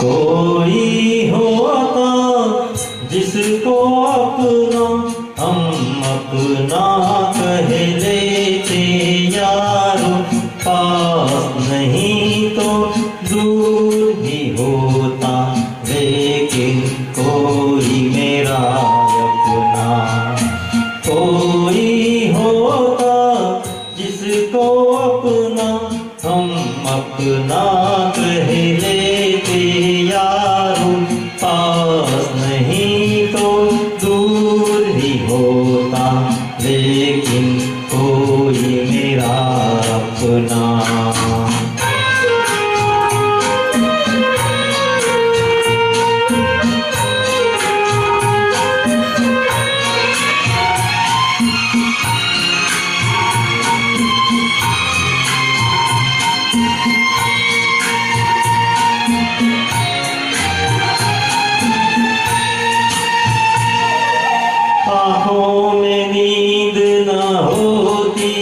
कोई होता जिसको अपना हम अपना कह लेते यारो, पास नहीं तो दूर ही होता, लेकिन कोई मेरा अपना। कोई होता जिसको अपना हम अपना कह लेते यारो, पास नहीं तो दूर ही होता, लेकिन कोई मेरा अपना। आँखों में नींद न होती,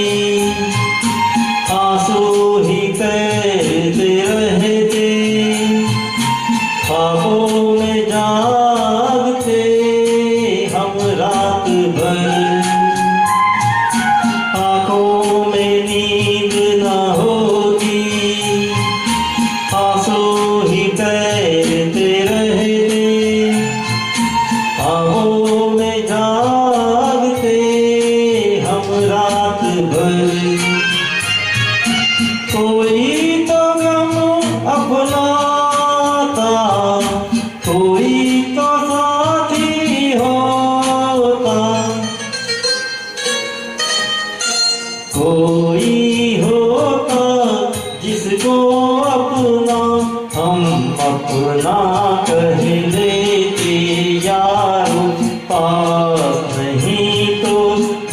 आंसू ही तैरते रहते, ख्वाबों में जागते हम रात भर। आँखों में नींद न होती, आंसू ही तैरते रहते, ख्वाबों में जागते हम रात भर। कोई तो गम अपना था, कोई तो साथी होता, कोई होता जिसको अपना हम अपना कह लेते यारो, पास नहीं तो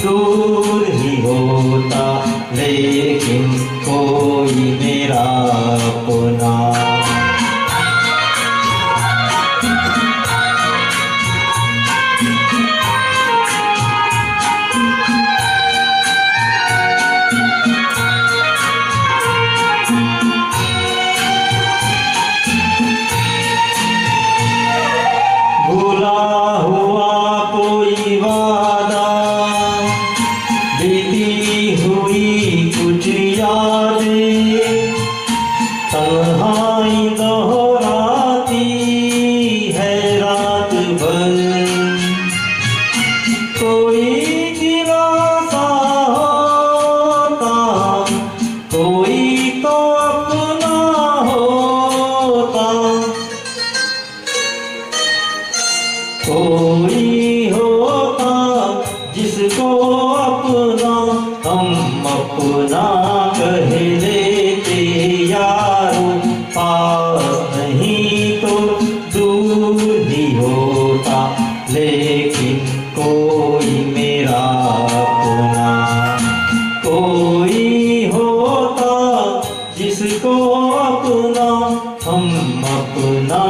दूर ही होता, लेकिन कोई मेरा अपना। भूला हुआ कोई वादा, बीती हुई कुछ यादें, तन्हाई दोहराती है रात भर। कोई दिलासा होता, कोई तो अपना होता, कोई होता जिसको अपना हम अपना कह लेते यारो, पास नहीं तो दूर ही होता, लेकिन कोई मेरा अपना। कोई होता जिसको अपना हम अपना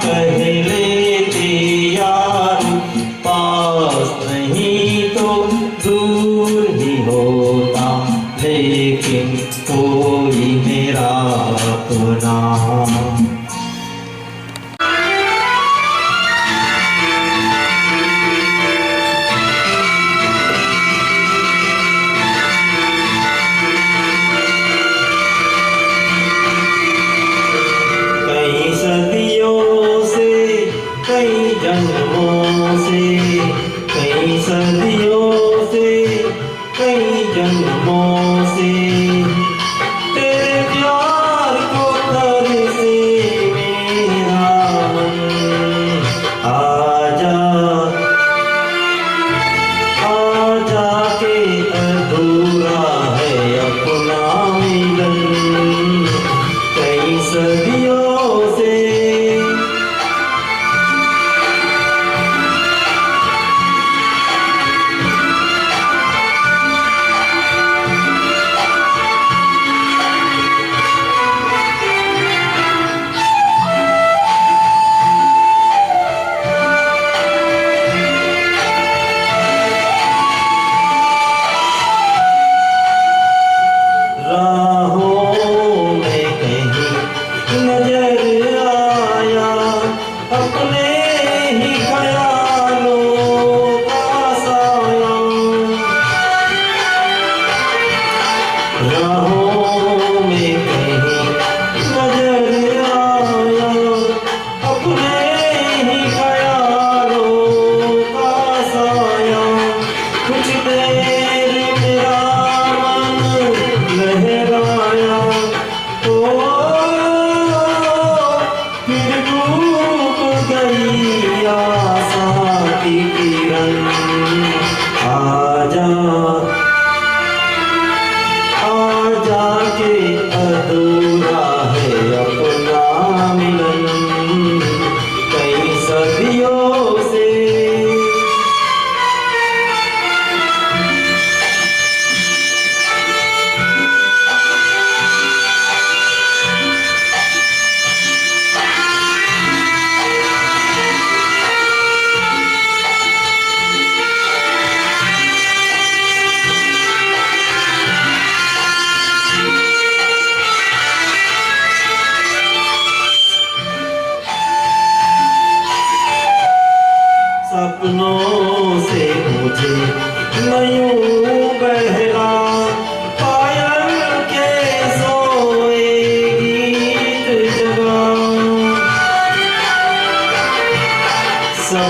कह लेते यारो, पास नहीं तो दूर ही होता, लेकिन कोई मेरा अपना। कई सदियों से, कई जन्मों से, कई सदियों से, कई जन्मों से तेरे प्यार को तरसे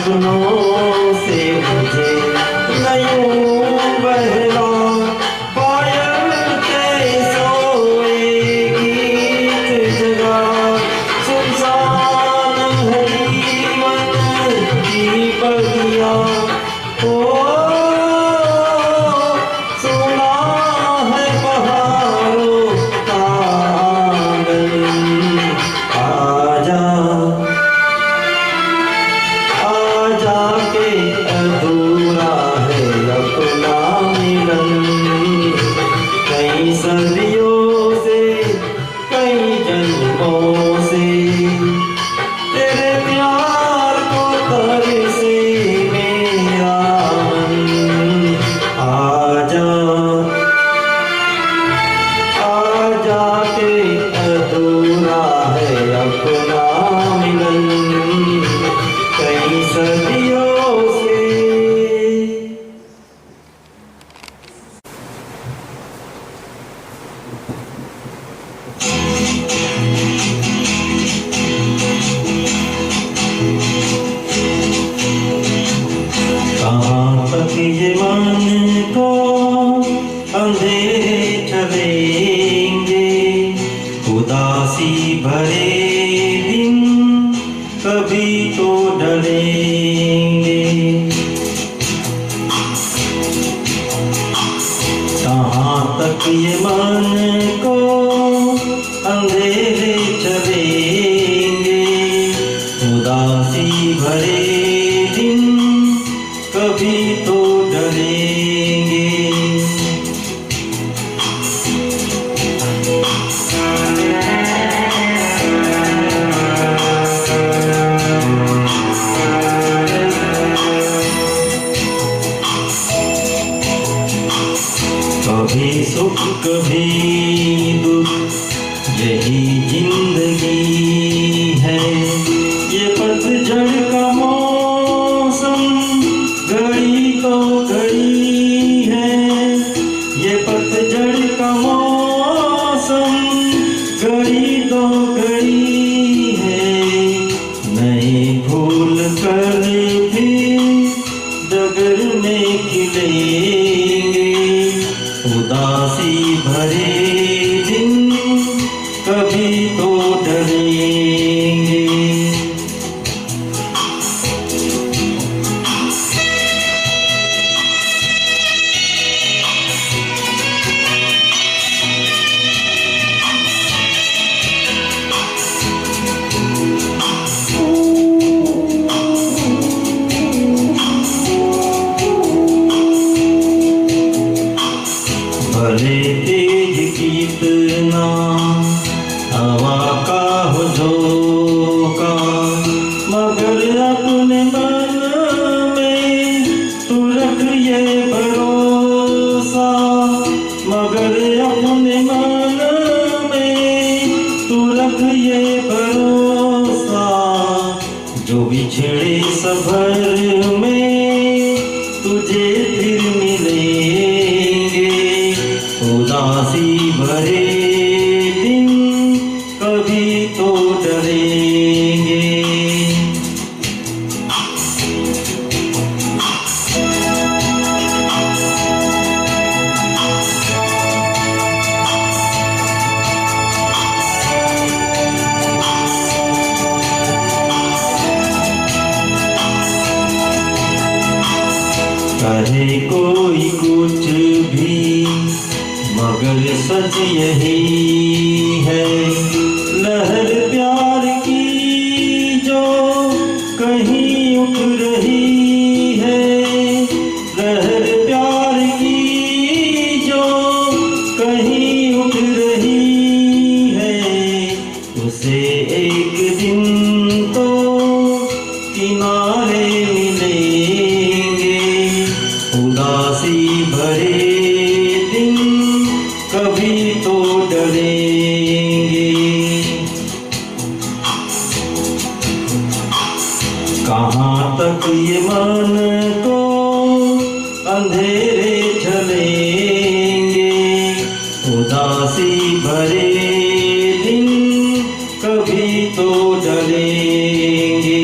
सपनों से मुझे नयूं बहला पायल के सोए गीत जगा सुनसान है जीवन की बगिया ओ सुना है बहारों का आंगन आजा आजा के अधूरा है अपना मिलन कई सदियों से कई जन्मों से तेरे प्यार को तरसे मेरा मन आजा आजा के अधूरा है अपना मिलन कई सदियों से कहाँ तक ये मन को अंधेरे चलेंगे उदासी भरे दिन कभी तो डलेंगे कहाँ तक ये मन को अंधेरे चलेंगे उदासी भरे दिन कभी तो डलेंगे कभी सुख कभी दुख यही जिंदगी है ये पतझड़ का मौसम घड़ी तो घड़ी है ये पतझड़ का मौसम घड़ी तो घड़ी है नहीं भूल कर भी डगर में खिलेंगे उदासी भरे दिन कभी तो डलेंगे भले तेज कितना हवा का हो झोंका मगर अपने मन में तू रख ये भरोसा मगर अपने मन में तू रख ये भरोसा जो बिछड़े सफर में तुझे फिर मिलेंगे उदासी भरे दिन कभी तो डलेंगे कहे कोई कुछ भी मगर सच यही है लहर प्यार की जो कहीं उठ रही है लहर प्यार की जो कहीं उठ रही है उसे एक दिन तो किनारे मिलेंगे उदासी भरे दिन कभी तो डलेंगे कहाँ तक ये मन को अंधेरे चलेंगे उदासी भरे दिन कभी तो डलेंगे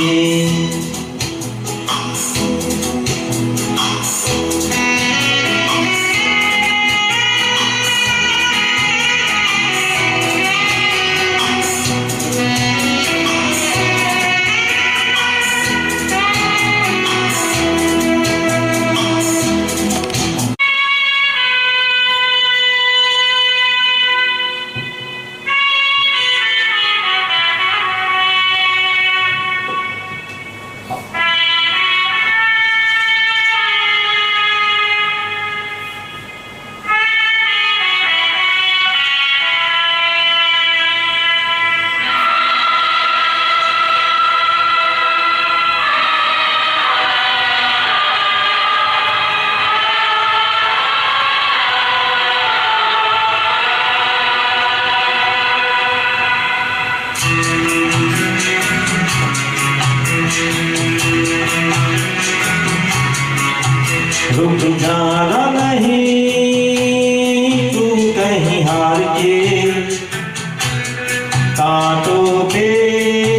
कांटों पे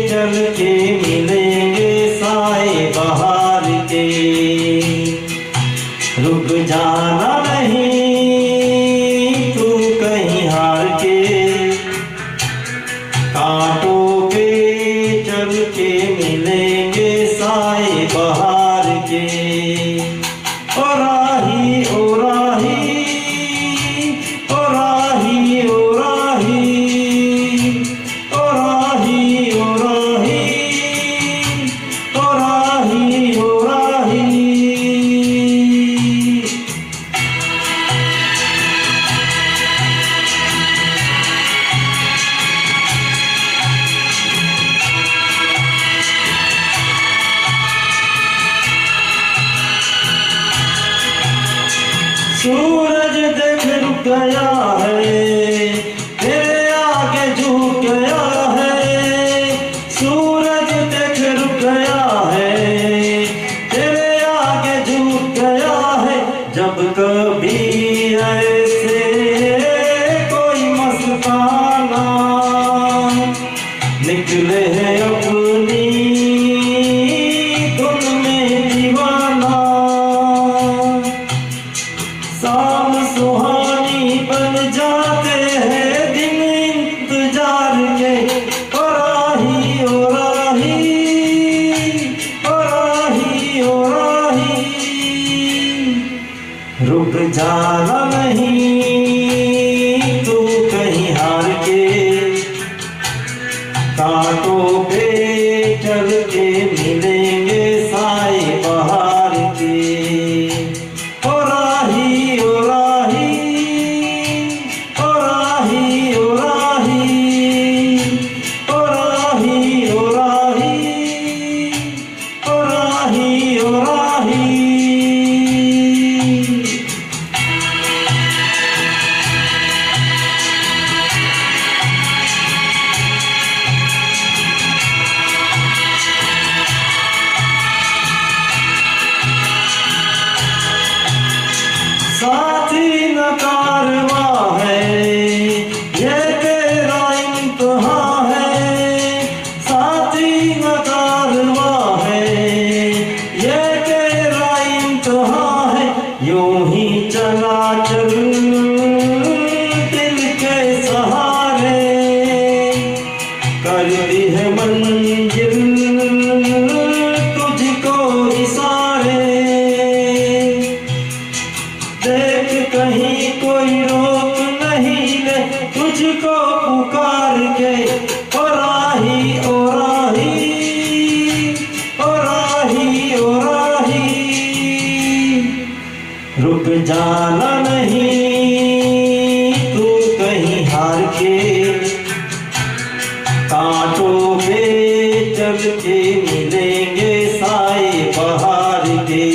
चल के मिलेंगे साए बहार के। रुक जाना नहीं तू कहीं हार के, कांटों पे चल के मिलेंगे साए बहार के। ओ राही ओ राही ओ राही ओ राही ओ राही ओ राही ओ राही ओ राही। सूरज देख रुक गया है, तेरे आगे झुक गया है। सूरज देख रुक गया है, तेरे आगे झुक गया है। जब कभी ऐसे कोई मस्ताना निकले है अपनी धुन में दीवाना, शाम सुहानी बन जाते हैं दिन इंतजार के। ओ राही ओ राही ओ राही ओ राही। रुक जाना नहीं तू कहीं हार के, कांटों पे चल के मिलेंगे साए बहार के। ओ राही ओ राही ओ राही ओ राही ओ राही ओ राही ओ राही ओ राही। साथी न कारवा है ये तेरा इम्तिहान है, साथी न कारवा है ये तेरा इम्तिहान है। यूं ही चला चल दिल के सहारे, करती है मंजिल तुझको इशारे। देख कहीं कोई रोक नहीं ले तुझको पुकार के। ओ राही ओ राही ओ राही ओ राही। रुक जाना नहीं तू कहीं हार के, कांटों पे चल के मिलेंगे साए बहार के।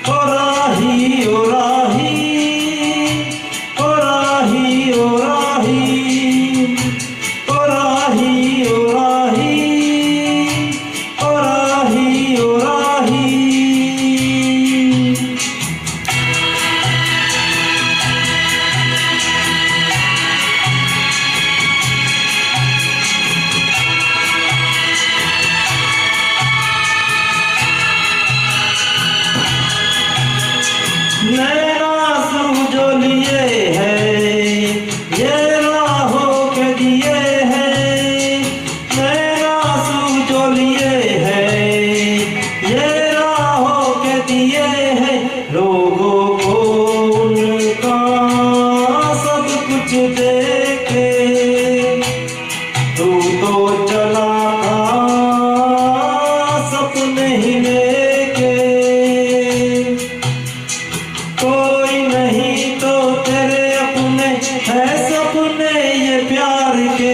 ओ राही ओ राही ओ राही ओ राही ओ राही ओ राही ओ राही ओ राही। नैना जो लिए है ये राहों के दिए हैं, नैना जो लिए है ये राहों के दिए हैं। लोगों को उनका सब कुछ देके तू तो चला था सपने ही लेके। कोई नहीं तो तेरे अपने है सपने ये प्यार के।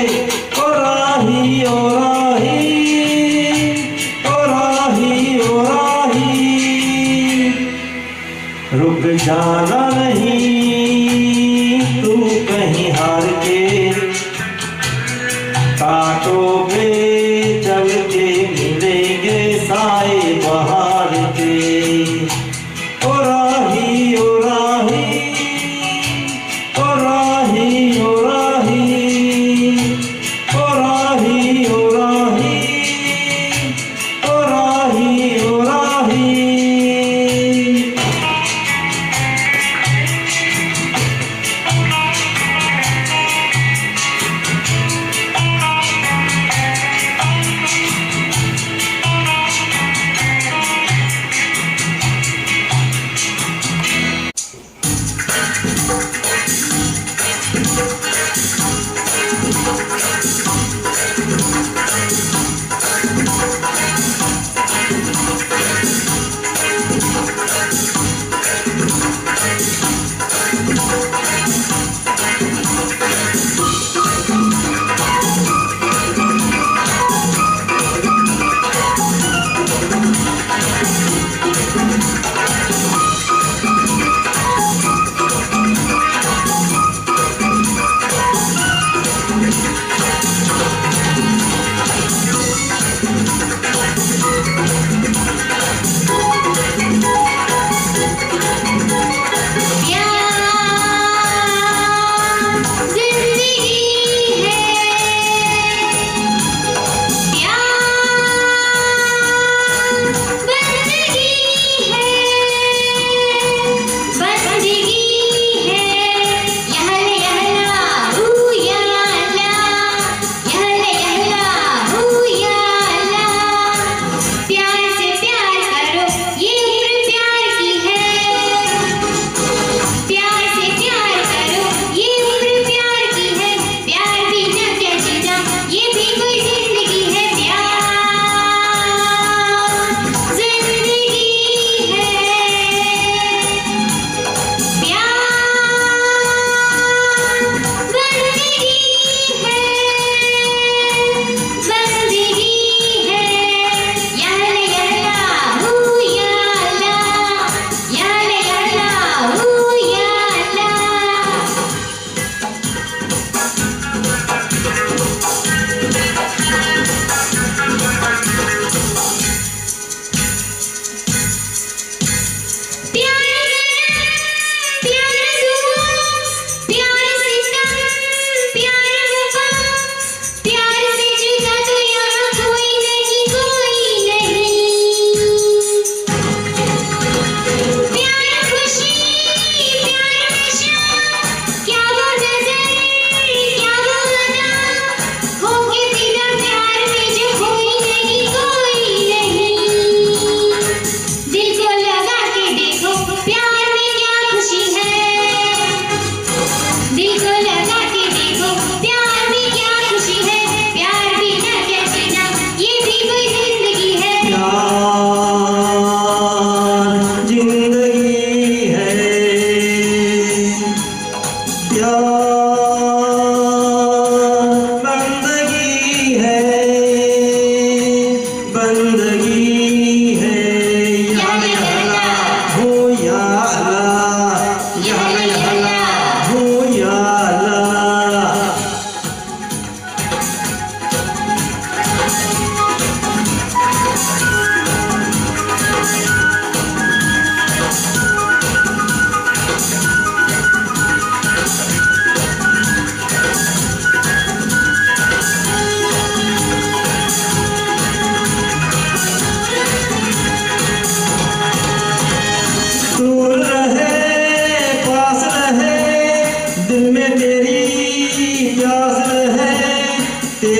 ओ राही ओ राही ओ राही ओ राही। रुक जाना नहीं तू कहीं हार के, कांटों पे चल के मिलेंगे साए बहार के। ओ राही ओ राही ओ राही ओ राही ओ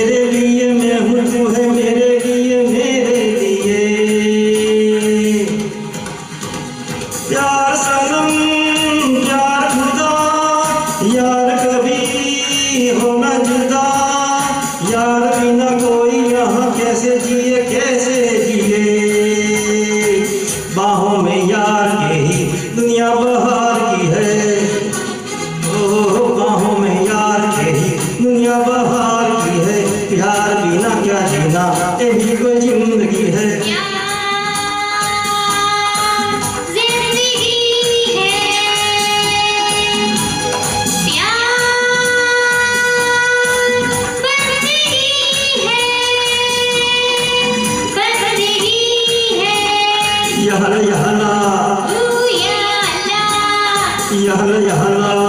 तेरे लिए मैं हूँ, तू है मेरे लिए, मेरे लिए। प्यार सनम, प्यार खुदा, यार कभी होना जुदा, यार बिना कोई यहाँ कैसे जिए, कैसे जिए। बाहों में यार के ही दुनिया बहार की है, ओ बाहों में यार के ही दुनिया बहार की है। प्यार बिना क्या जीना, यही कोई जिंदगी है। यहला यहला यहला यहला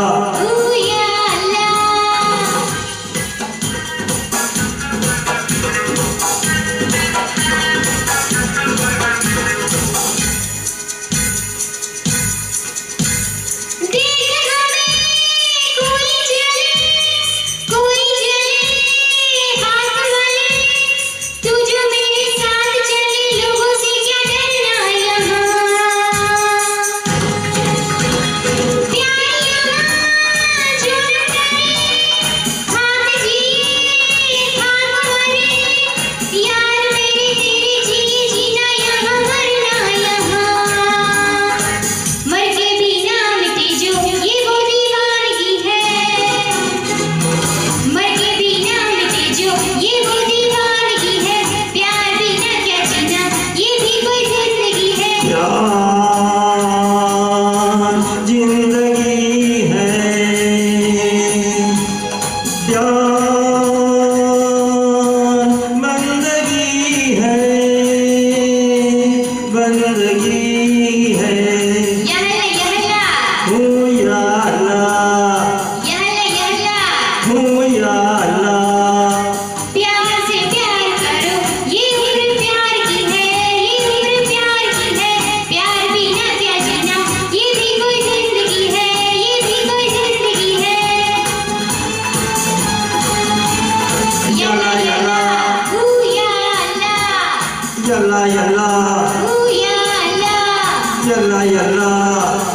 Yalla yalla,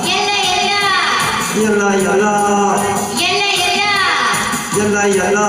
yalla yalla, yalla yalla, yalla yalla.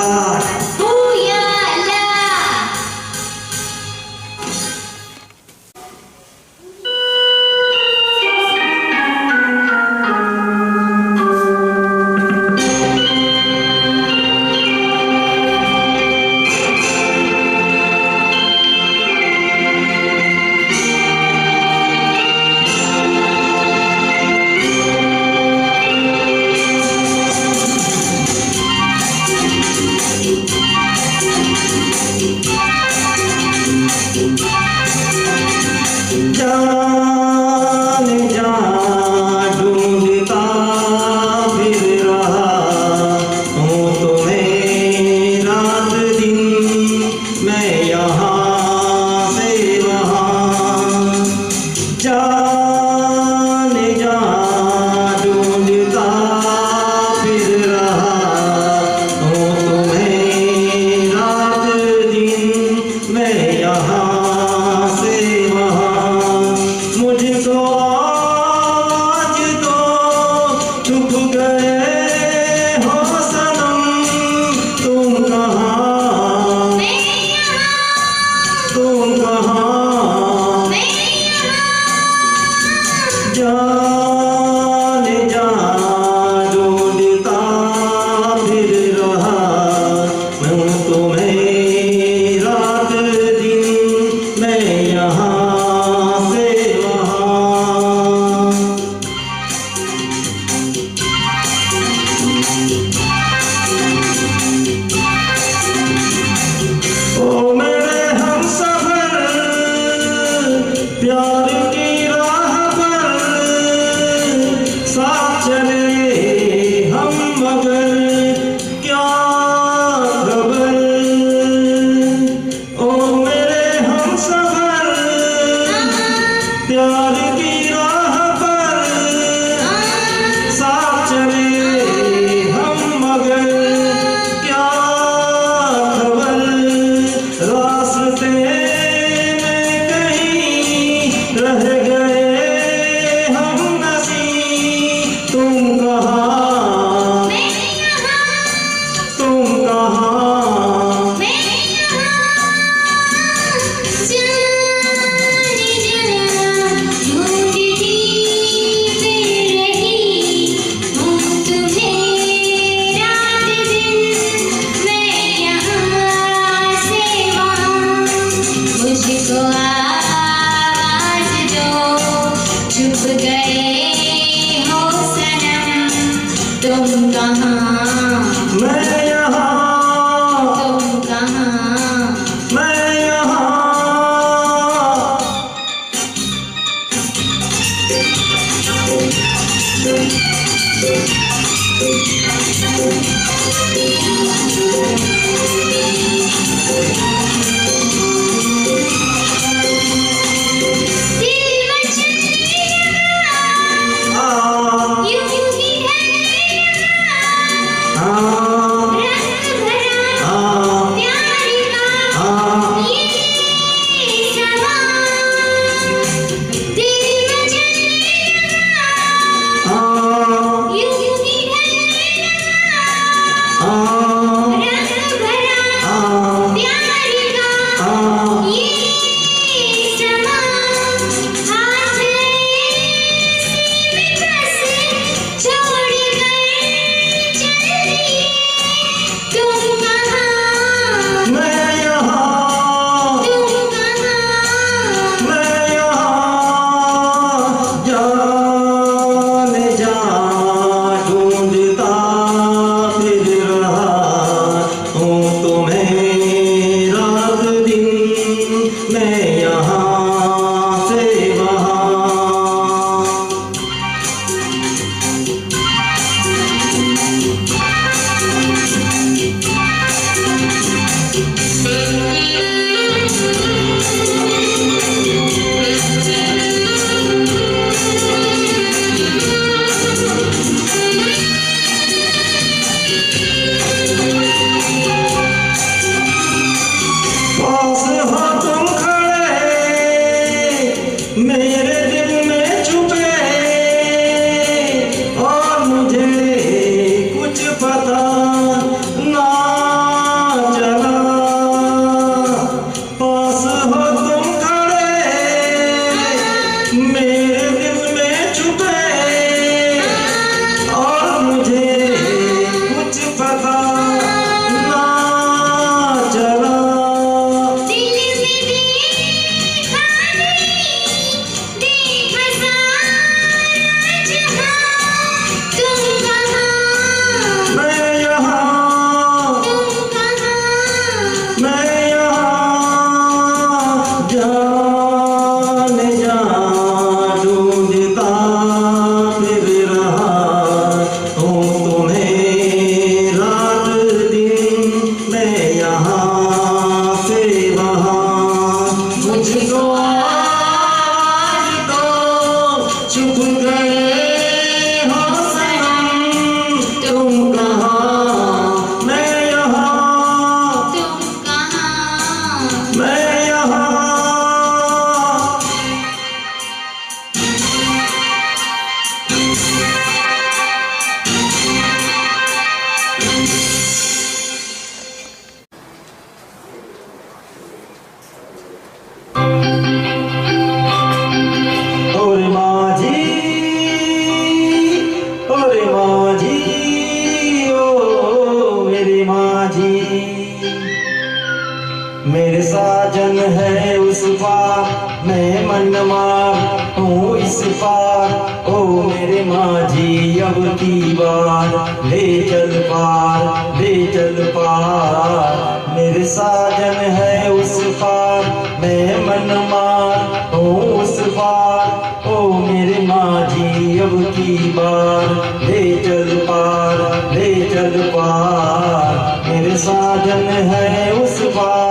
मेरे साजन है उस पार, मैं मनमार हूँ इस पार। ओ मेरे माझी अब की बार, ले चल पार, ले चल पार। मेरे साजन है उस पार, मैं मनमार हूँ उस पार। ओ मेरे माझी अब की बार, ले चल पार, ले चल पार। मेरे साजन है उस पार।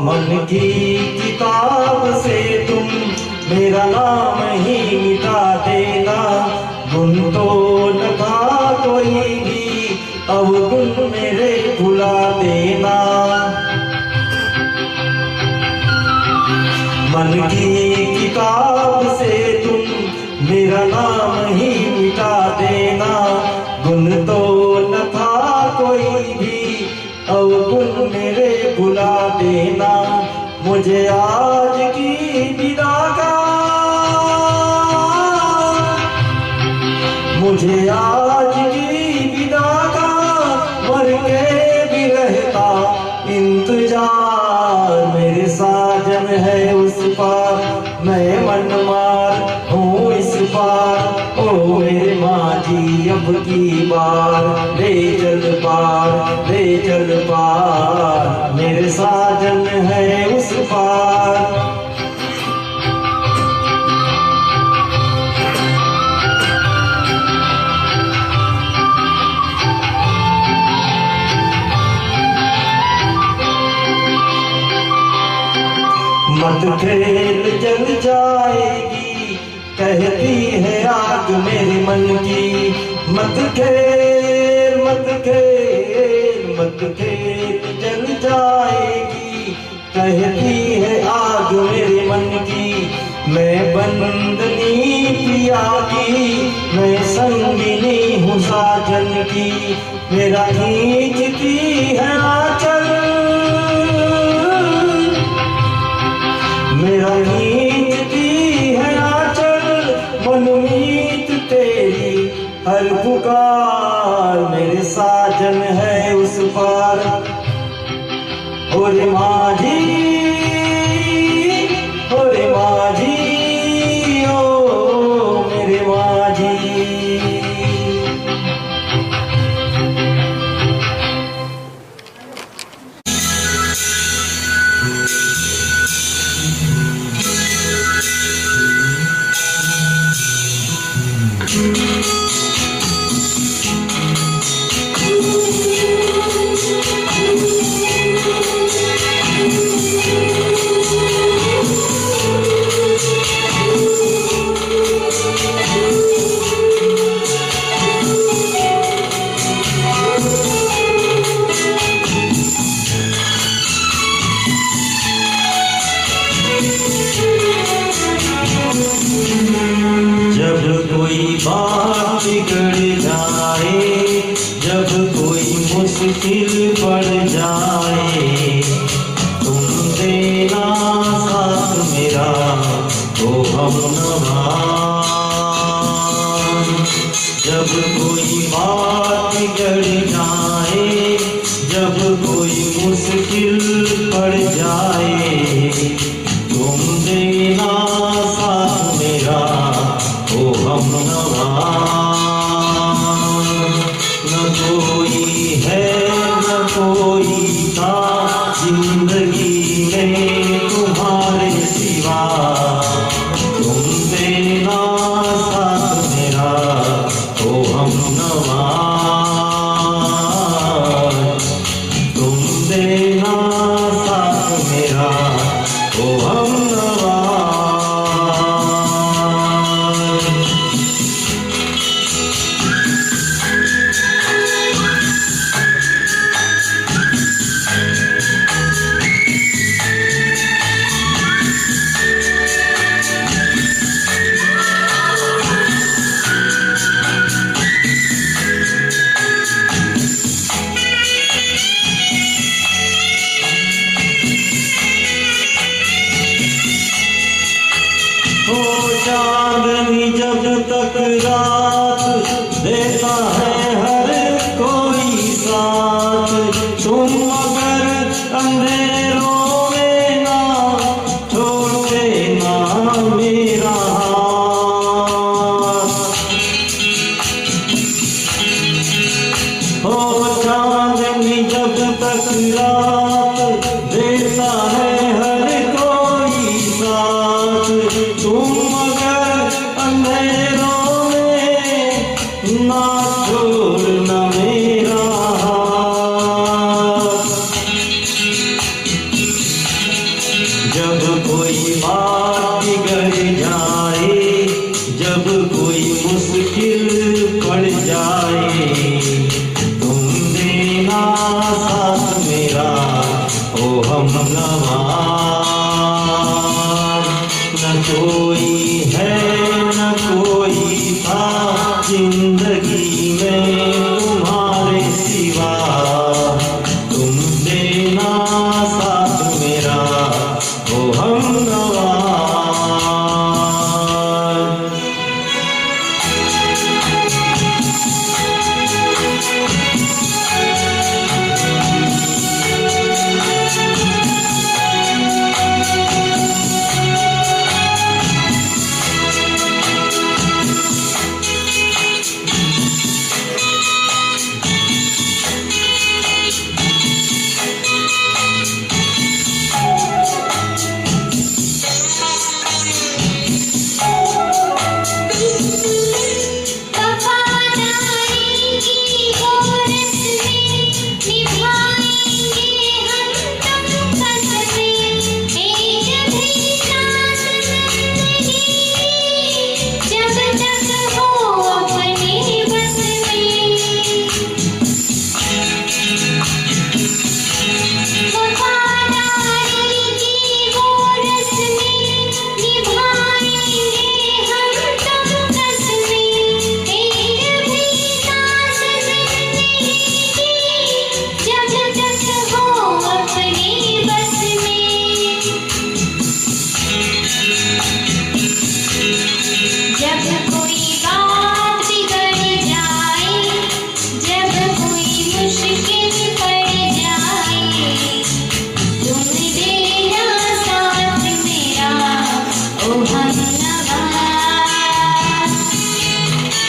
मन की किताब से तुम मेरा नाम ही मिटा देना। गुण तो न था कोई भी, अब गुण मेरे भुला देना। मन की किताब से तुम मेरा नाम ही मिटा देना। गुण तो न था कोई भी, अब गुण मेरे भुला देना। मुझे आज की विदा का, मुझे आज की विदा का मर के भी रहता इंतजार। मेरे साजन है उस पार, मैं मनमार हूँ इस पार। ओ मेरे माझी अब की बार, ले चल पार, ले चल पार। मेरे साजन है उस पार। मत खेल जल जाएगी, कहती है आग मेरे मन की। मत खेल, मत खेल, मत खेल जल जाएगी, कहती है आग मेरे मन की। मैं बंदनी पिया की, मैं संगिनी हूँ साजन की। मेरा खींचती है आंचल, मेरा खींचती है आंचल। मनमीत तेरी हर पुकार, मेरे साजन है उस पार। ओरे माझी, ओरे माझी, ओ मेरे माझी। बात बिगड़ जाए, जब कोई मुश्किल पड़ जाए, तुम देना साथ मेरा तो हम नवा। जब कोई बात बिगड़ जाए, जब कोई मुश्किल पड़ जाए, तुम देना साथ मेरा तो हम नवा। न कोई है न कोई था जिंदगी में तुम्हारे सिवा, तुम देना साथ मेरा तो हम नवा। तुम देना साथ मेरा तो हम नवा। जब कोई मुश्किल पड़ जाए तुम देना साथ मेरा ओ हमनवा। न कोई है न कोई था जिंदगी में तुम्हारे सिवा, तुम देना साथ मेरा ओ हमनवा।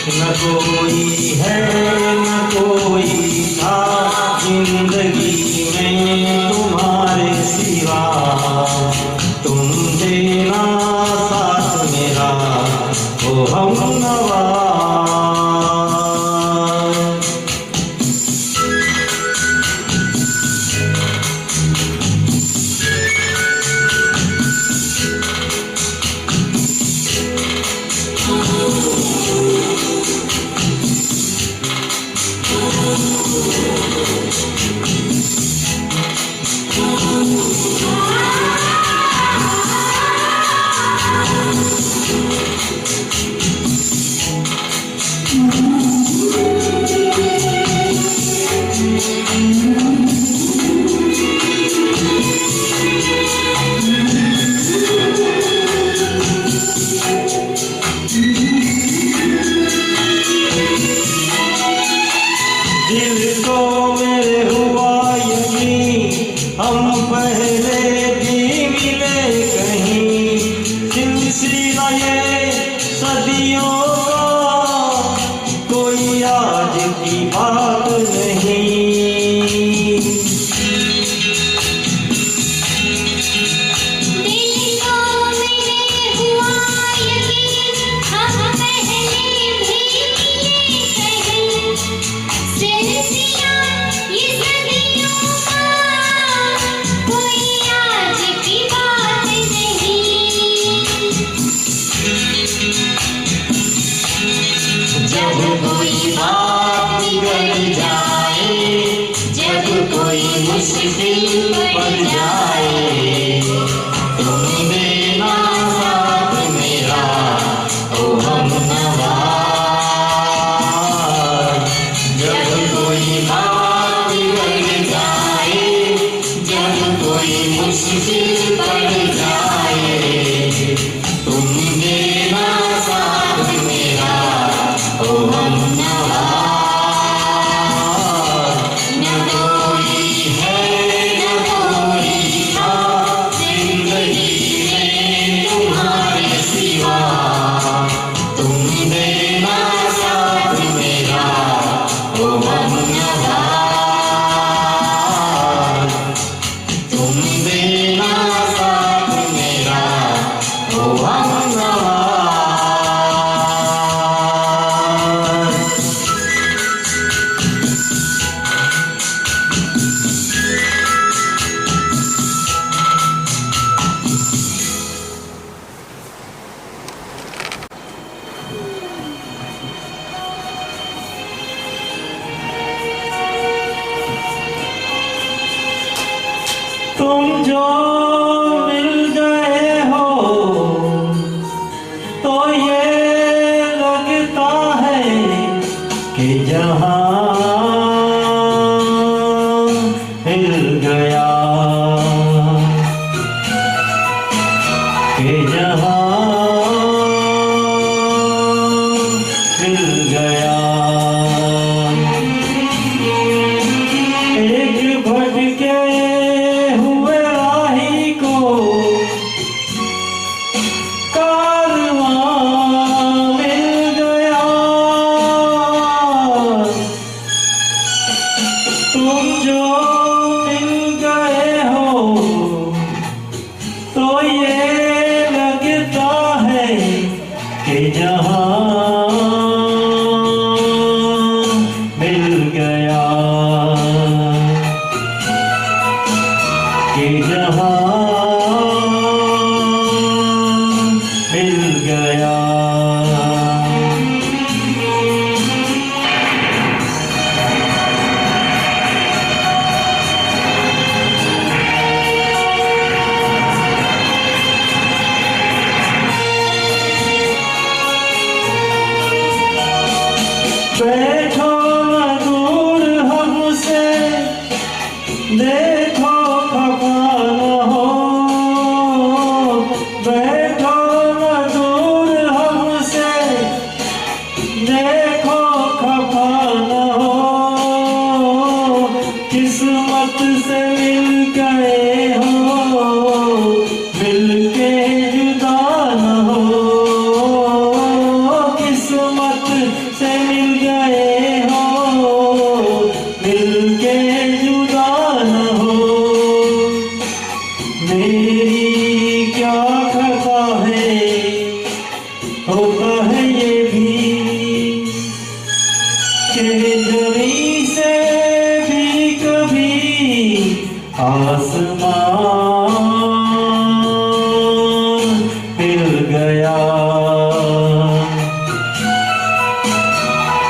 न कोई है न कोई था जिंदगी में तुम्हारे सिवा, तुम देना साथ मेरा ओ हमनवा। दिल को मेरे हुआ यकीन हम पहले भी मिले कहीं, सिलसिला ये सदियों का कोई आज की बात नहीं। जब कोई बात बिगड़ जाए, जब कोई मुश्किल पड़ जाए, तुम देना साथ मेरा ओ हमनवा। जब कोई बात बिगड़ जाए, जब कोई मुश्किल पड़ जाए, तुम देना साथ मेरा ओ हमनवा। न कोई है न कोई था जिंदगी में तुम्हारे सिवा, तुम कि जहां हिल गया, कि जहां हिल गया। एक भटके हुए राही को कारवां मिल गया। तुम जो मिल गए हो तो ये लगता है कि जहां मिल गया, कि जहां मिल गया। बैठो न दूर हमसे, देखो खफा न हो। बैठो न दूर हमसे, देखो खफा न हो। किस्मत से मिल गए हो, मिलके जुदा न हो। किस्मत से मिल गए हो, मिलके जुदा न हो। मेरी क्या खता है, होता है ये भी कि जमी से भी कभी आसमान मिल गया,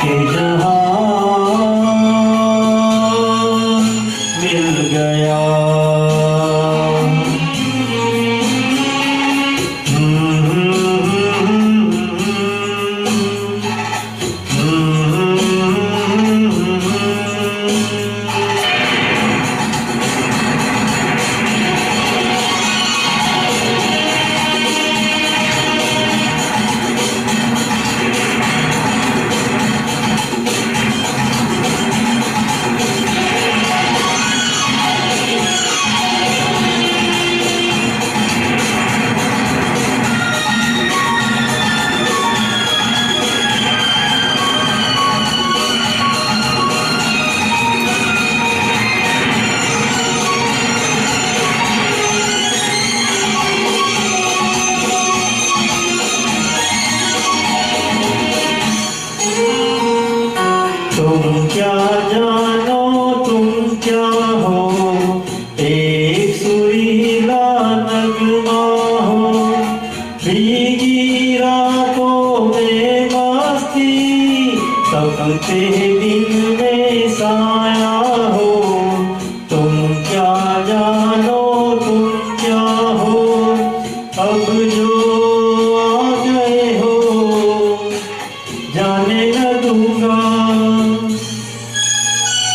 कि जहां मिल गया। तुम क्या जानो, तुम क्या हो, एक सुरीला नगमा हो। भीगी रातों में मस्ती, तपते दिन में साया हो। तुम क्या जानो, तुम क्या हो, अब जो आ गए हो जाने न दूंगा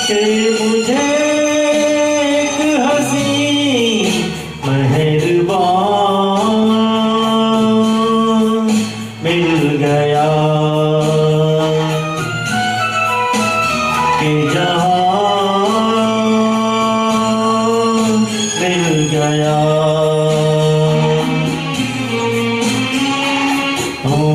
कि मुझे एक हंसी मेहरबान मिल गया, कि जहां मिल गया। हो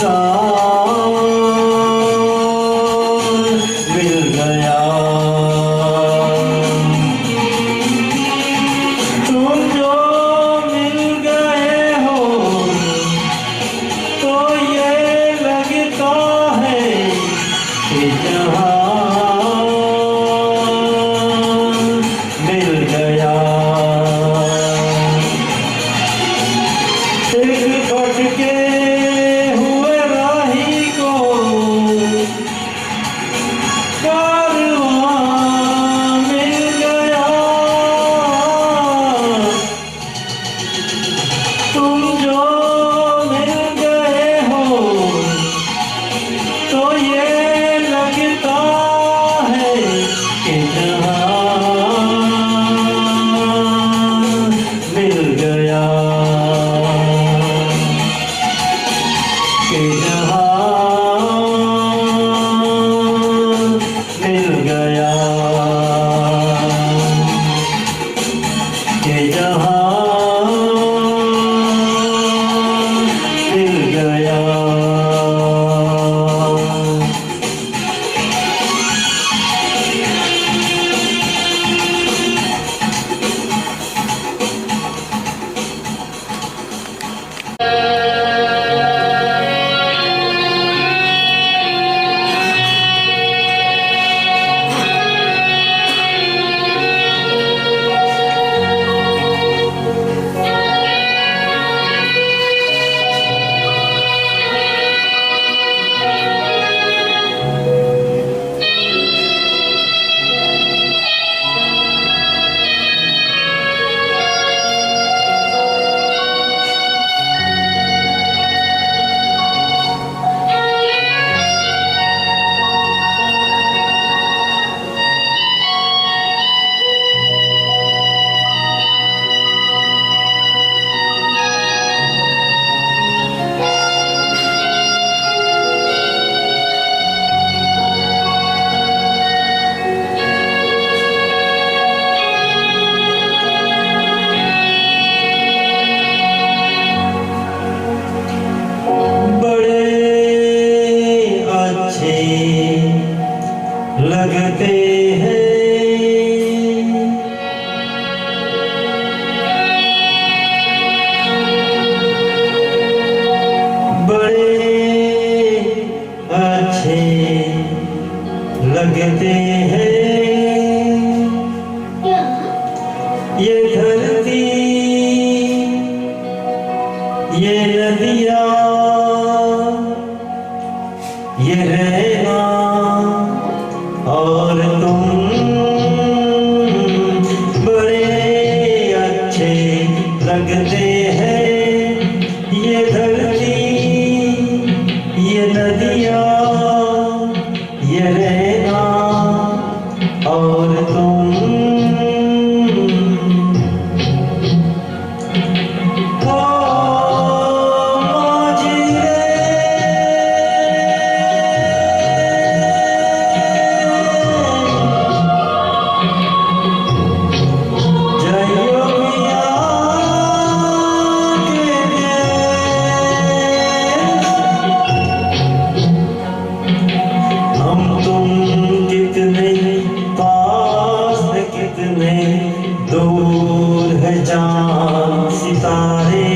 इंसान मिल गया। तुम जो मिल गए हो तो ये लगता है कि जहां मिल गया। एक भटके हुए राही को कारवां मिल गया। तुम जो मिल गए हो तो ये लगता है कि जहां मिल गया। कि जहां मिल गया। कि जहां मिल गया। लगते हैं बड़े अच्छे लगते हैं। ये धरती ये नदियाँ ये रहना और तुम बड़े अच्छे लगते हैं। ये धरती ये नदियाँ ये रहना और तुम दूर है चांद सितारे।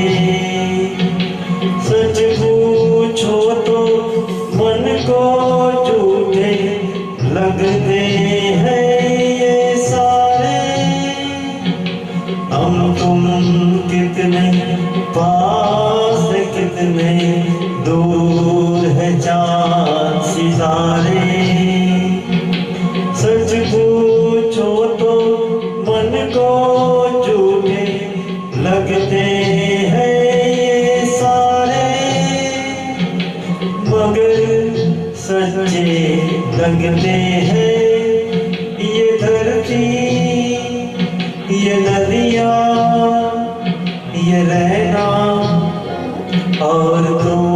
सच पूछो तो मन को झूठे लगते हैं ये सारे। हम तुम कितने पास कितने दूर है चांद सितारे। सच पूछो तो मन को झूठे लगते हैं ये सारे। मगर सच्चे लगते हैं ये धरती ये नदियाँ ये रहना और तुम।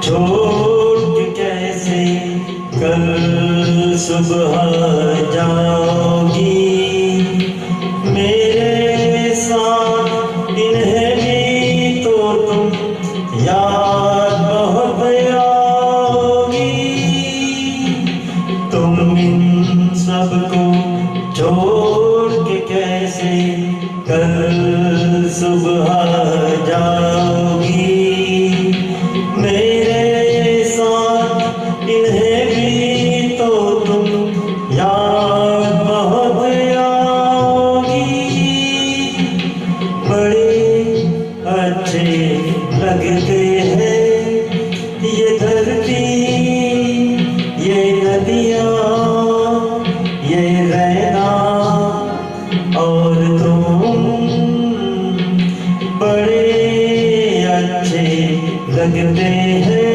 छोड़ के कैसे कल सुबह जाओगी, मेरे साथ इन्हें भी तो तुम याद बहुत आओगी। तुम इन सबको छोड़ के कैसे कल सुबह जाओगी, मेरे साथ इन्हें भी तो तुम याद बहुत आओगी। बड़े अच्छे लगते हैं ये धरती, ये नदियाँ, ये रहना और तुम, बड़े अच्छे लगते हैं।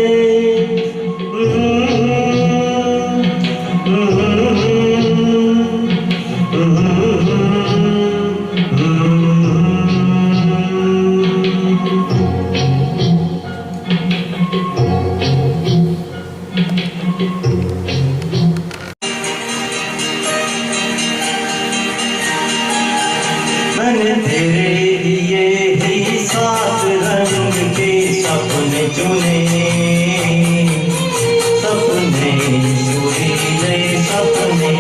मैंने तेरे लिए ही सात रंग के सपने चुने, सपने सुरीले सपने।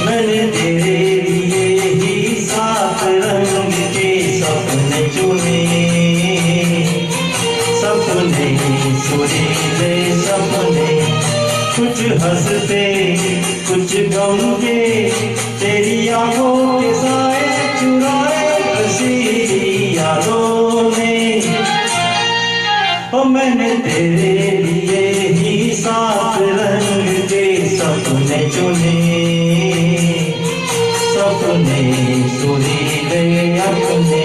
मैंने तेरे लिए ही सात रंग के सपने चुने, सपने सुरीले सपने। कुछ हंसते कुछ गम के, तेरी आंखों के साए चुराए हसीरी यादों ने। ओ मैंने तेरे लिए ही सात रंग के सपने चुने, सपने सुरीले अपने।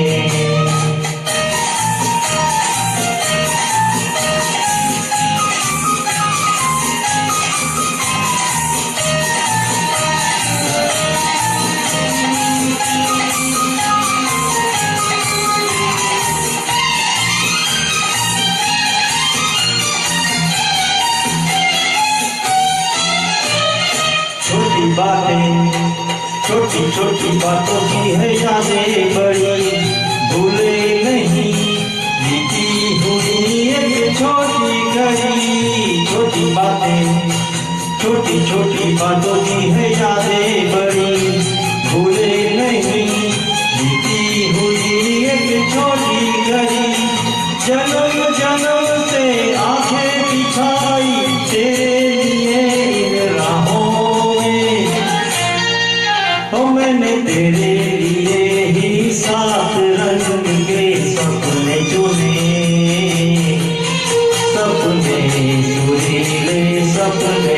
छोटी छोटी बातों की है यादें बड़ी, भूले नहीं बीती हुई एक छोटी घड़ी। छोटी बातें छोटी छोटी बातों की है यादें बड़ी, भूले नहीं बीती हुई एक छोटी घड़ी। जन्म जन्म से आंखें बिछाई तेरे लिए इन राहों में। ओ मैंने तेरे लिए ही सात रंग के सपने चुने, सपने सुरीले सपने।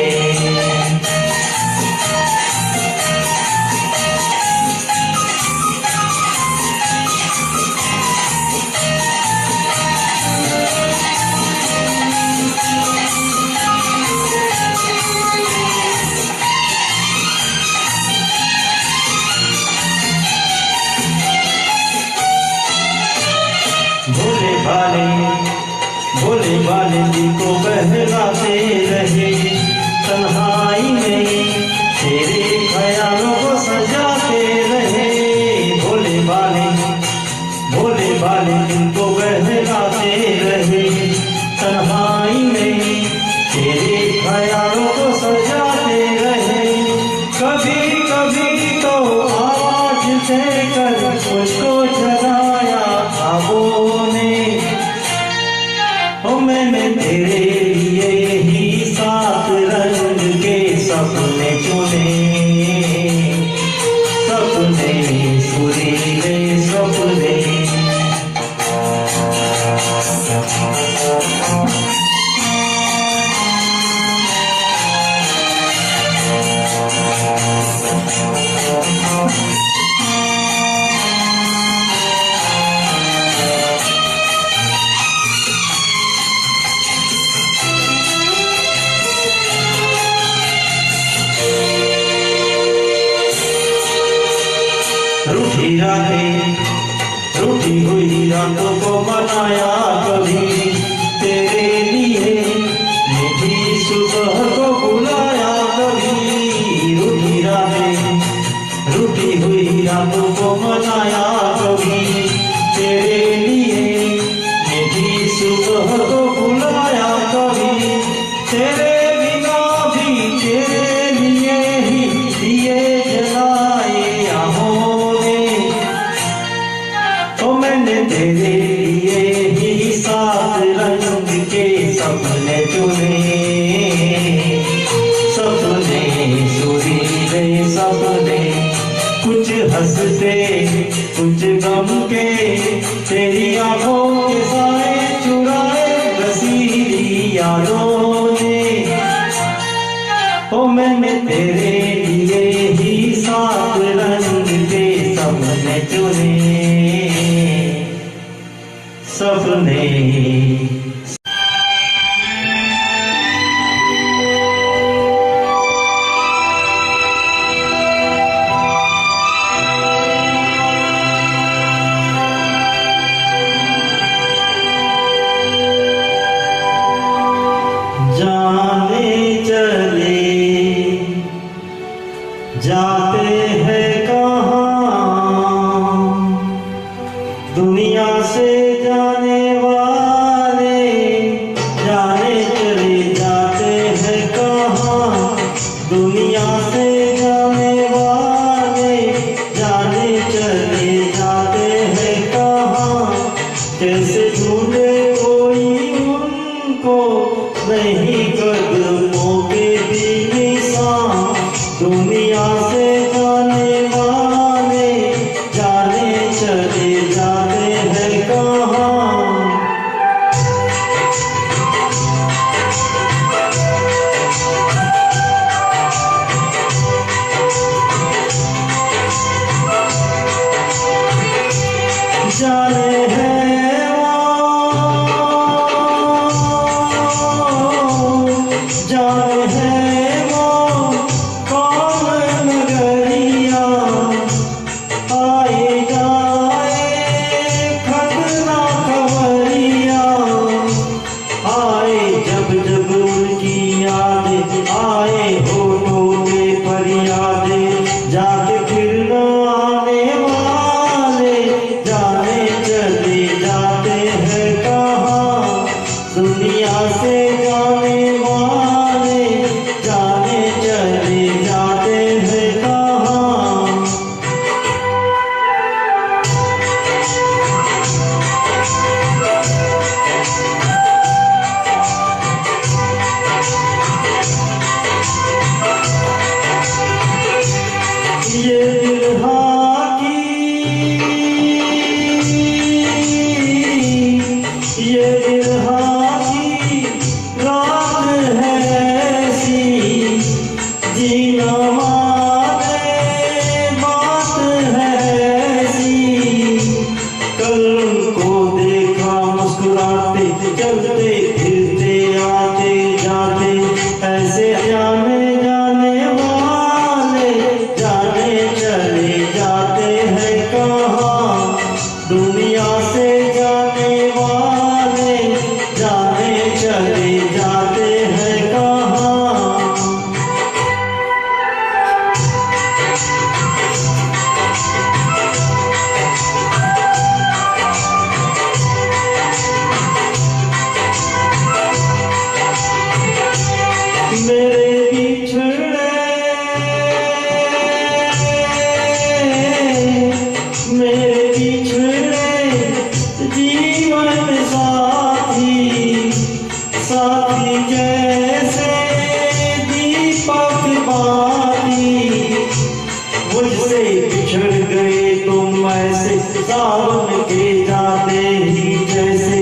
भोले भाले दिल को बहलाते रहे, तन्हाई में तेरे ख्यालों को सजाते रहे। भोले भाले दिल को बहलाते रहे, तन्हाई में तेरे ख्यालों को सजाते रहे। कभी कभी तो आवाज देकर मुझको जगाया ख्वाबों ने। ओ मैंने तेरे लिए ही सात रंग के बनाया कभी तेरे लिए, ये भी सुबह को बुलाया कभी तेरे बिना भी, तेरे लिए ही दिए जलाए आहों ने। तो मैंने तेरे लिए ही सात रंग के सपने चुने, सपने सुरीले सपने, कुछ हंसते कुछ गम के, तेरी आंखों के साए चुराए रसीली यादों ने। ओ मैंने तेरे लिए ही सात रंग के सपने चुने, सपने। जाने चले जाते हैं कहाँ, दुनिया से जाने वाले, जाने चले जाते हैं कहाँ, दुनिया से जाने वाले, जाने चले जाते हैं कहाँ। कैसे ढूंढे कोई उनको, नहीं कदमों के भी निशान, दुनिया से जाने वाले, जाने चले जाते हैं कहाँ। जाने हैं जाने हैं वो कौन नगरिया, आए जाए खतना खबरिया, आए जब जब उनकी यादें, आए होठों पे फरियादें, जाके फिर न आने वाले, जाने चले जाते हैं कहाँ, दुनिया से जाने वाले, जाने चले जाते हैं कहाँ। ये बिरहा की, ये बिरहा की रात है ऐसी, जीना माने बात है ऐसी। कल उनको देखा मुस्कुराते, चलते फिरते आते जाते, ऐसे जाने जाने वाले, जाने चले जाते हैं कहाँ, दुनिया से जाने वाले, जाने चले जाते हैं कहाँ। मेरे बिछड़े, मेरे बिछड़े जीवन साथी, साथी जैसे दीपक बाती, मुझसे बिछड़ गए तुम ऐसे सावन के जाते ही जैसे,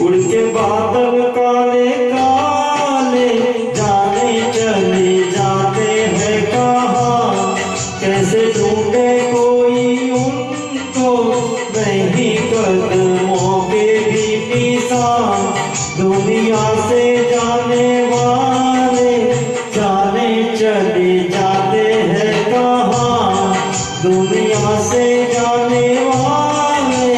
उड़ के बादल काले काले, जाने चले जाते हैं कहाँ। कैसे ढूंढे कोई उनको, नहीं कदमों के भी निशान, दुनिया से जाने वाले, जाने चले जाते हैं कहाँ, दुनिया से जाने वाले,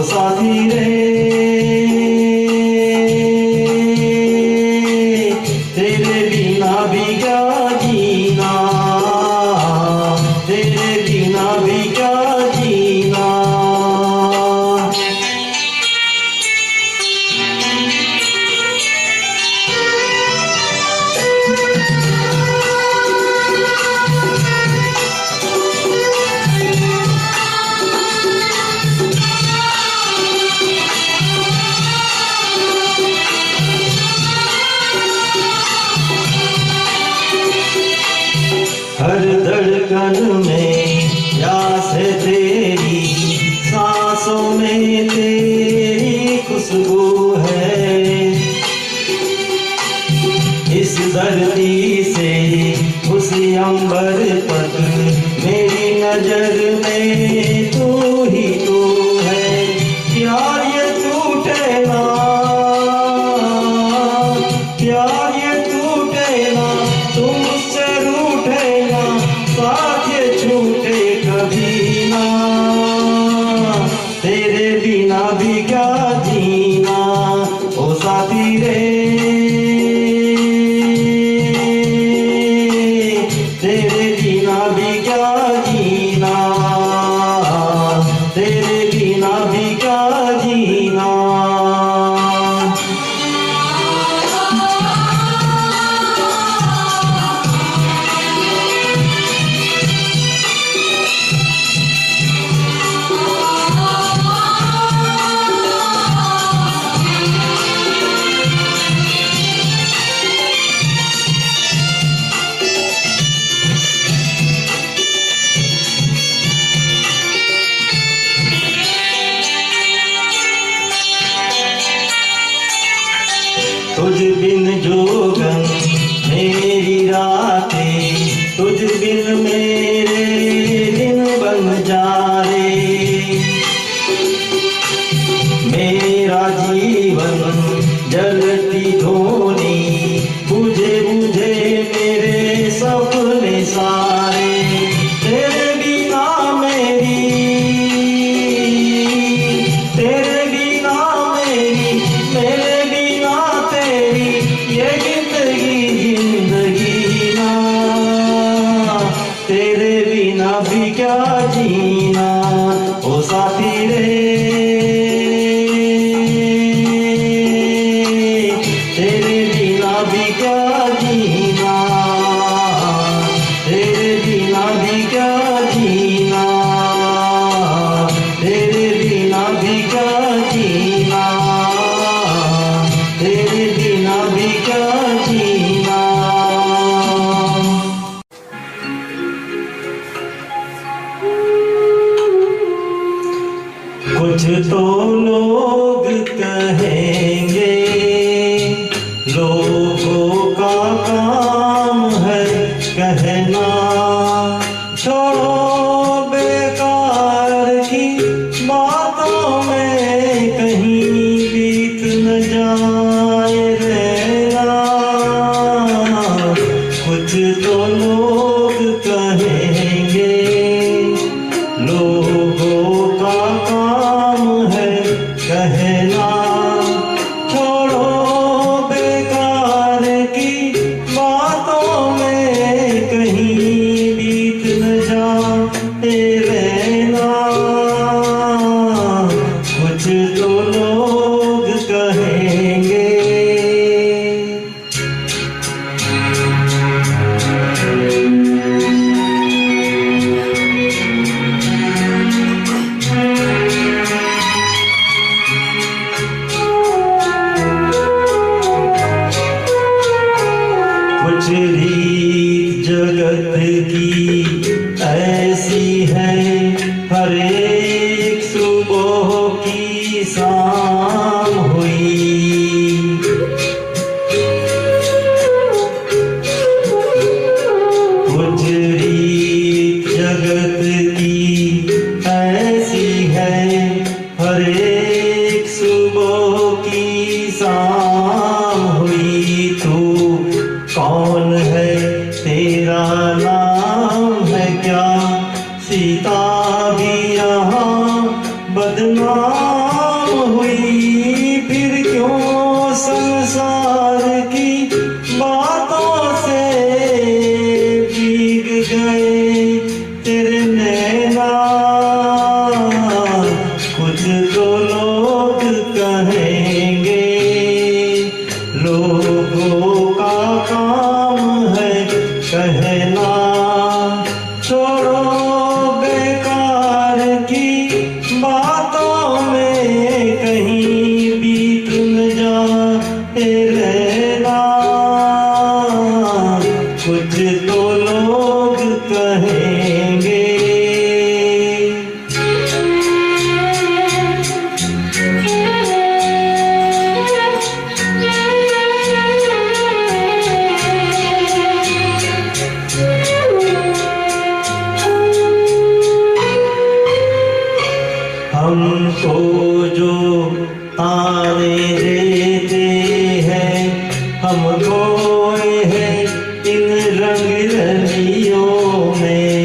ओ साथी रे, तेरे बिना भी क्या जीना, तेरे बिना भी क्या जीना। हर धड़कन में प्यास है तेरी, सांसों में तेरी खुशबू है। इस धरती से उस अंबर तक मेरी नजर में तू ही तू है। प्यार ये टूटे ना, प्यार ये टूटे ना, तुम मुझसे रूठे ना, साथ ये छूटे कभी ना। तेरे बिना भी क्या जीना, ओ साथी रे, तेरे बिना भी क्या जीना, तेरे बिना भी क्या जीना। तुझ बिन जोगन मेरी रातें, तुझ बिन मेरे दिन बन जा रे। मेरा जीवन जलती धोनी, बुझे बुझे मेरे सपने सारे। तेरे बिना मेरी, तेरे बिना मेरी, मेरे बिना तेरी ये जिंदगी जिंदगी ना। तेरे बिना भी क्या जीना, ओ साथी रे, तेरे बिना भी क्या जीना, तेरे बिना भी क्या जीना, तेरे बिना भी क्या जीना, तेरे बिना भी क्या जीना। कुछ तो लोग कहेंगे, लोगों का काम है कहना। छोड़ो बेकार की बातों में कहीं बीत न जाए रहना। कुछ तो लोग कहेंगे, लोगों का काम है कहना। छोड़ो बेकार की बातों में कहीं बीत न जाए रहना। कुछ तो लोग कहेंगे। कुछ रीत जगत की ऐसी है, हर एक सुबह की शाम हुई। कुछ रीत जगत की ऐसी है, हर एक सुबह की शाम हुई। तू कौन है, तेरा नाम है क्या? सीता भी यहाँ बदनाम हमको जो ताने देते हैं, हम खोए हैं इन रंग रलियों में।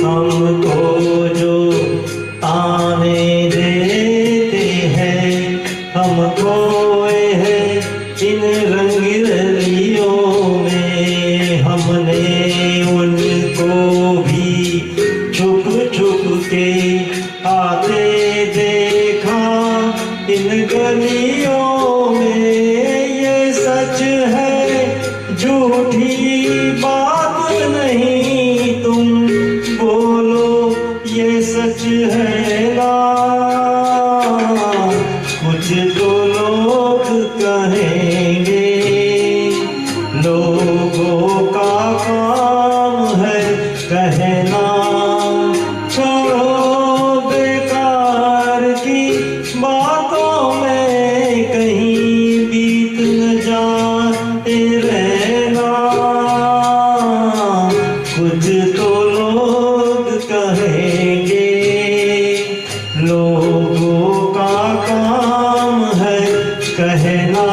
हमको जो ताने देते हैं, हम खोए हैं इन रंग रलियों में। हमने उनको भी छुप छुप के आते देखा इन गलियों में। ये सच है झूठी बात नहीं, तुम बोलो ये सच है ना। कुछ तो लोग कहेंगे, लोगों का काम है कहना। छोड़ो बेकार की बातों में कहीं बीत न जाए रहना। कुछ तो लोग कहेंगे, लोगों का काम है कहना।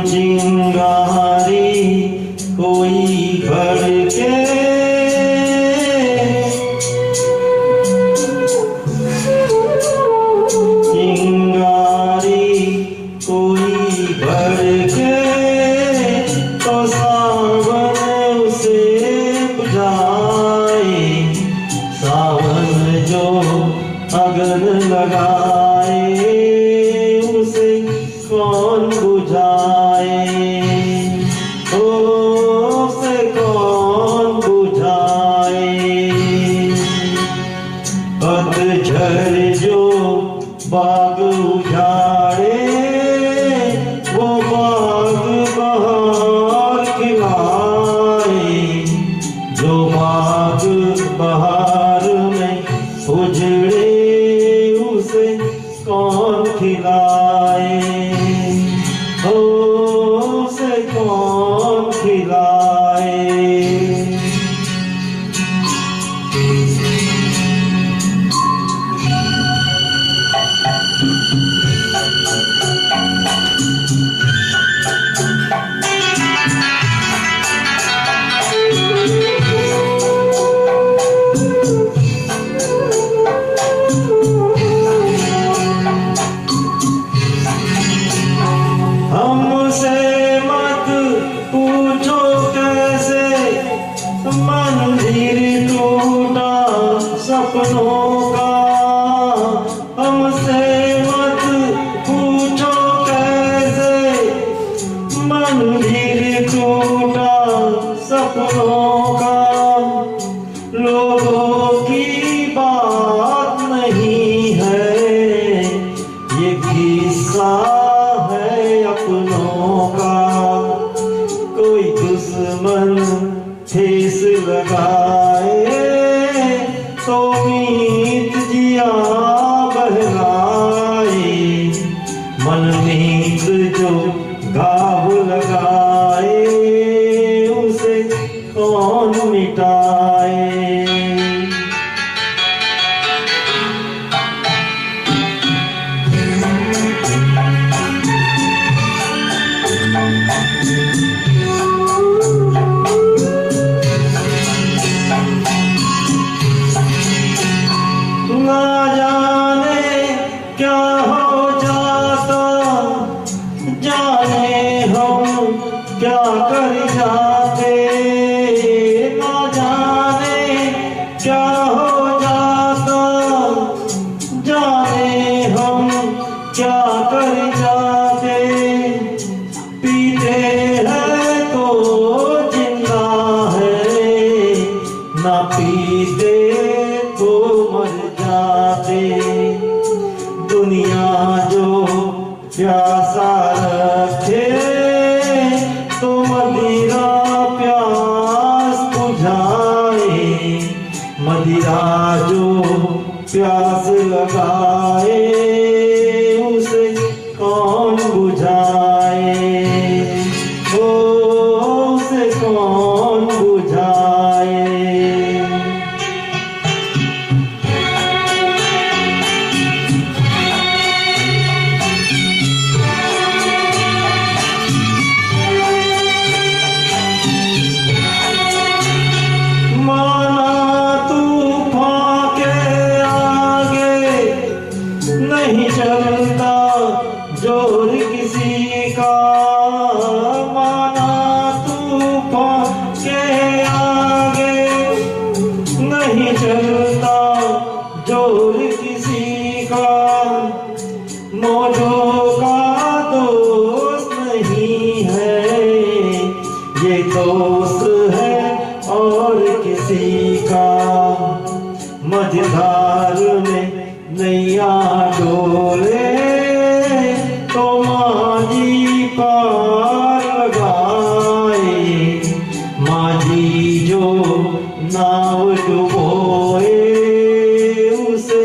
चिंगारी कोई भर के चिंगारी कोई भर के तो सावन उसे बुझाए। सावन जो अगन लगाए उसे कौन बुझाए। उसे कौन बुझाए। पतझड़ जो बाग उजाड़े, वो बाग बहार खिलाए। जो बाग बहार में उजड़े उसे कौन खिलाए। उसे कौन खिलाए। हमसे मत पूछो कैसे मंदिर टूटा सपनों का। हमसे मत पूछो कैसे मंदिर टूटा सपनों का। लोगों की बात नहीं है, ये किस्सा है अपनों का। कोई दुश्मन ठेस लगाए तो मीत जिया बहलाए। मन मीत जो घाव लगाए उसे कौन मिटाए। ना पीते तो मर जाते। दुनिया जो प्यासा रखे तो मदिरा प्यास बुझाए। मदिरा जो प्यास लगाए उसे कौन बुझाए। ओ उसे कौन बुझाए। माना तूफान के आगे नहीं चलता जोर किसी का। माना तूफान के आगे नहीं चलता जोर किसी का। मौजों का दोस्त नहीं है ये दोस्त है और किसी का। मझधार में नैया डोले तो माझी पार लगाए। माझी जो नाव डुबोए उसे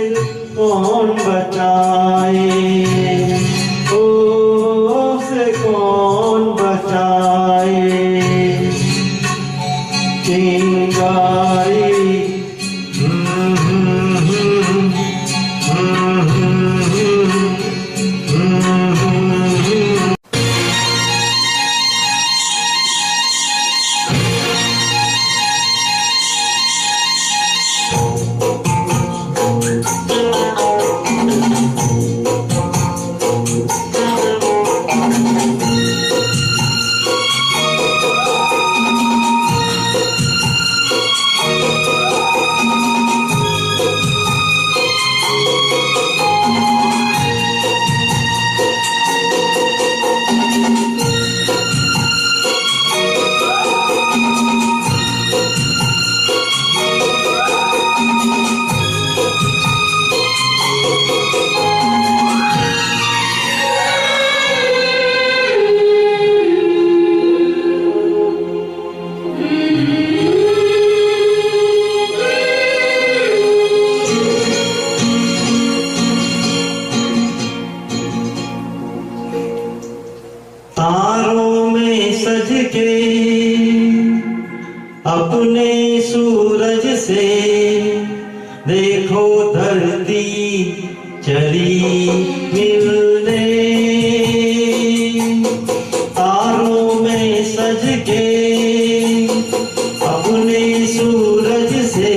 कौन बचाए। ओ उसे कौन बचाए। चिंगारी तारों में सज के अपने सूरज से देखो धरती चली मिलने। तारों में सज के अपने सूरज से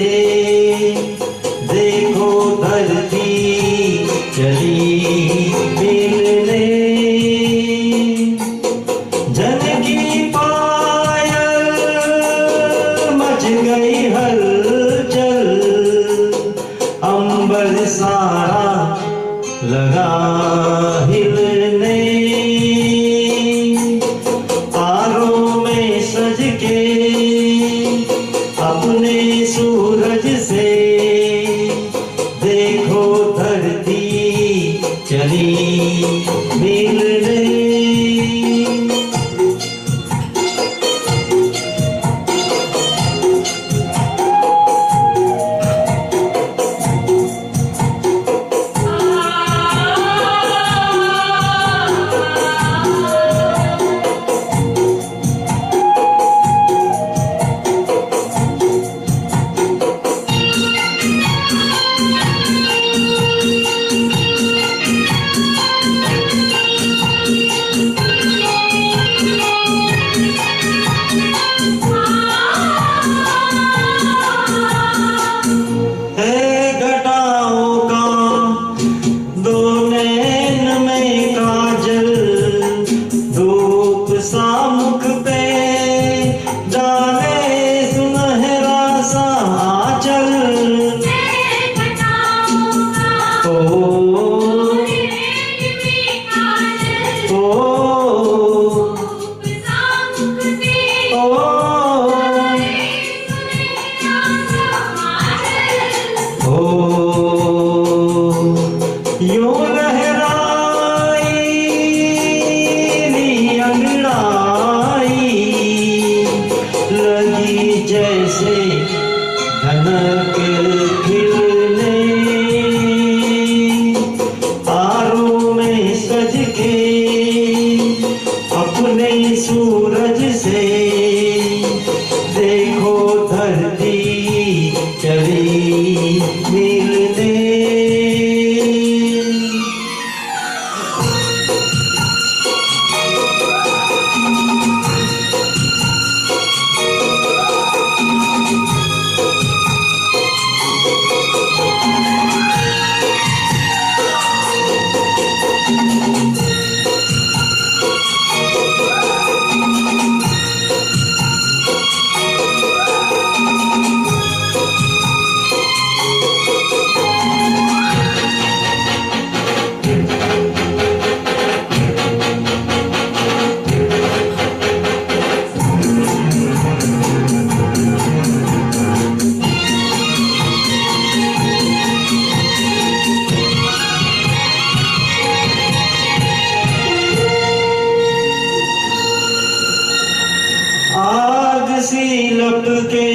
देखो धरती चली मिलने। जनकी पायल मच गई हलचल। अंबर सारा लगा महक खिलने तारों में सज के अपने सूरज से देखो धरती चली मिलने। आग सी लपके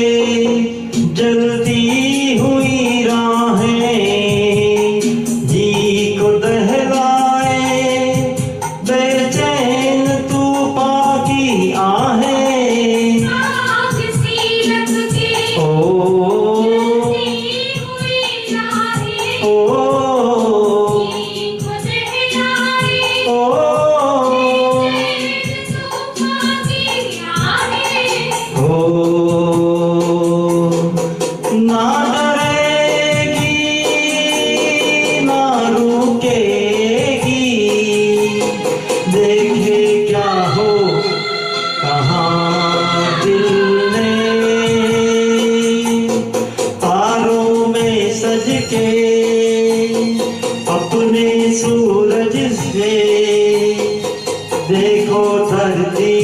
जलती हुई राहें जी को दहलाए बेचैन तूफान की आहें। आग सी लपके ओ जलती हुई राहें ओ जी को दहलाए ओ बेचैन तूफान की आहें। ओ ना डरेगी ना रुकेगी देखे क्या हो कहाँ दिल ने तारों में सज के अपने सूरज से देखो धरती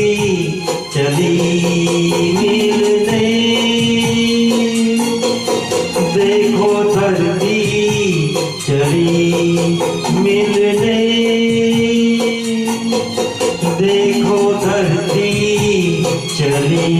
चली मिलने। देखो धरती चली मिलने। देखो धरती चली